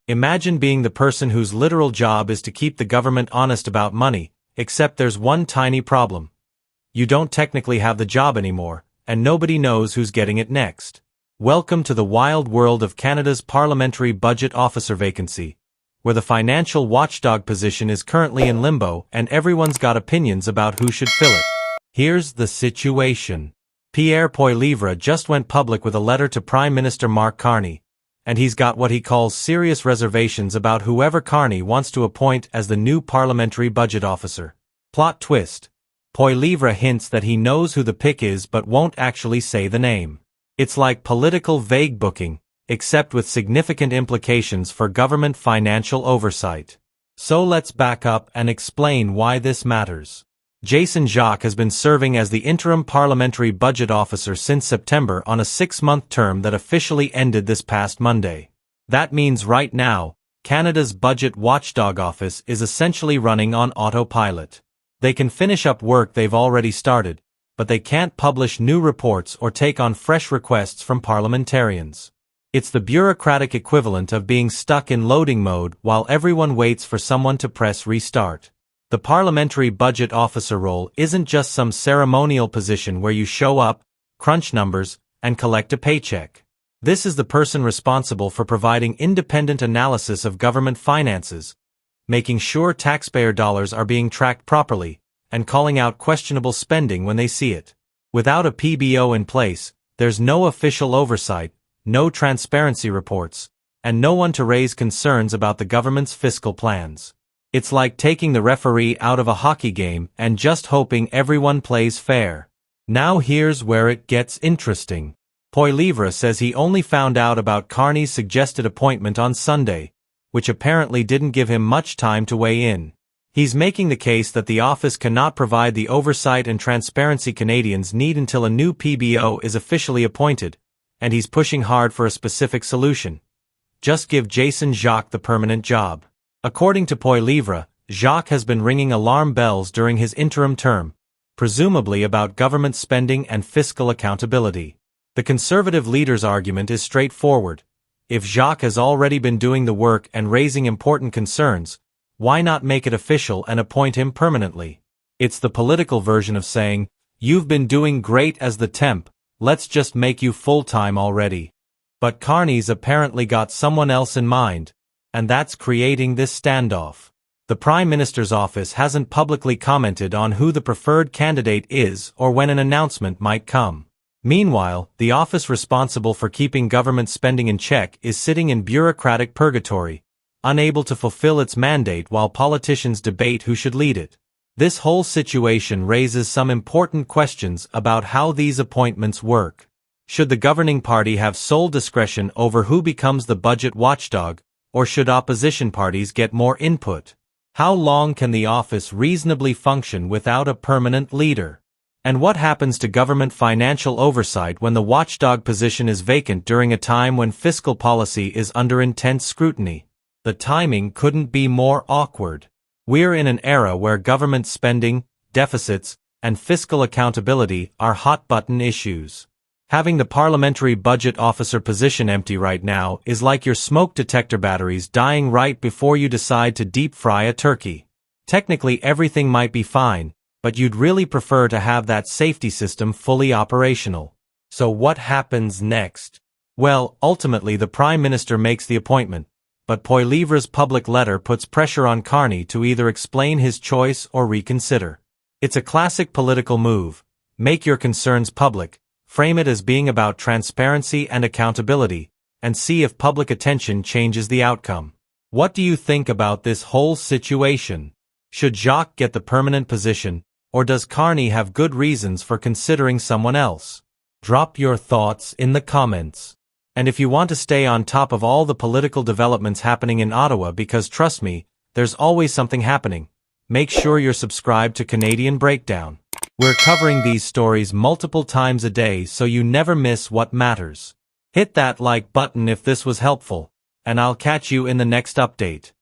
Imagine being the person whose literal job is to keep the government honest about money, except there's one tiny problem. You don't technically have the job anymore, and nobody knows who's getting it next. Welcome to the wild world of Canada's Parliamentary Budget Officer vacancy, where the financial watchdog position is currently in limbo and everyone's got opinions about who should fill it. Here's the situation. Pierre Poilievre just went public with a letter to Prime Minister Mark Carney, and he's got what he calls serious reservations about whoever Carney wants to appoint as the new Parliamentary Budget Officer. Plot twist. Poilievre hints that he knows who the pick is but won't actually say the name. It's like political vague booking, except with significant implications for government financial oversight. So let's back up and explain why this matters. Jason Jacques has been serving as the interim Parliamentary Budget Officer since September on a 6-month term that officially ended this past Monday. That means right now, Canada's Budget Watchdog Office is essentially running on autopilot. They can finish up work they've already started, but they can't publish new reports or take on fresh requests from parliamentarians. It's the bureaucratic equivalent of being stuck in loading mode while everyone waits for someone to press restart. The Parliamentary Budget Officer role isn't just some ceremonial position where you show up, crunch numbers, and collect a paycheck. This is the person responsible for providing independent analysis of government finances, making sure taxpayer dollars are being tracked properly, and calling out questionable spending when they see it. Without a PBO in place, there's no official oversight, no transparency reports, and no one to raise concerns about the government's fiscal plans. It's like taking the referee out of a hockey game and just hoping everyone plays fair. Now here's where it gets interesting. Poilievre says he only found out about Carney's suggested appointment on Sunday, which apparently didn't give him much time to weigh in. He's making the case that the office cannot provide the oversight and transparency Canadians need until a new PBO is officially appointed, and he's pushing hard for a specific solution. Just give Jason Jacques the permanent job. According to Poilievre, Jacques has been ringing alarm bells during his interim term, presumably about government spending and fiscal accountability. The Conservative leader's argument is straightforward. If Jacques has already been doing the work and raising important concerns, why not make it official and appoint him permanently? It's the political version of saying, "You've been doing great as the temp, let's just make you full-time already." But Carney's apparently got someone else in mind, and that's creating this standoff. The Prime Minister's office hasn't publicly commented on who the preferred candidate is or when an announcement might come. Meanwhile, the office responsible for keeping government spending in check is sitting in bureaucratic purgatory, unable to fulfill its mandate while politicians debate who should lead it. This whole situation raises some important questions about how these appointments work. Should the governing party have sole discretion over who becomes the budget watchdog, or should opposition parties get more input? How long can the office reasonably function without a permanent leader? And what happens to government financial oversight when the watchdog position is vacant during a time when fiscal policy is under intense scrutiny? The timing couldn't be more awkward. We're in an era where government spending, deficits, and fiscal accountability are hot-button issues. Having the Parliamentary Budget Officer position empty right now is like your smoke detector batteries dying right before you decide to deep fry a turkey. Technically everything might be fine, but you'd really prefer to have that safety system fully operational. So what happens next? Well, ultimately the Prime Minister makes the appointment, but Poilievre's public letter puts pressure on Carney to either explain his choice or reconsider. It's a classic political move. Make your concerns public, frame it as being about transparency and accountability, and see if public attention changes the outcome. What do you think about this whole situation? Should Jacques get the permanent position, or does Carney have good reasons for considering someone else? Drop your thoughts in the comments. And if you want to stay on top of all the political developments happening in Ottawa, because trust me, there's always something happening, make sure you're subscribed to Canadian Breakdown. We're covering these stories multiple times a day so you never miss what matters. Hit that like button if this was helpful, and I'll catch you in the next update.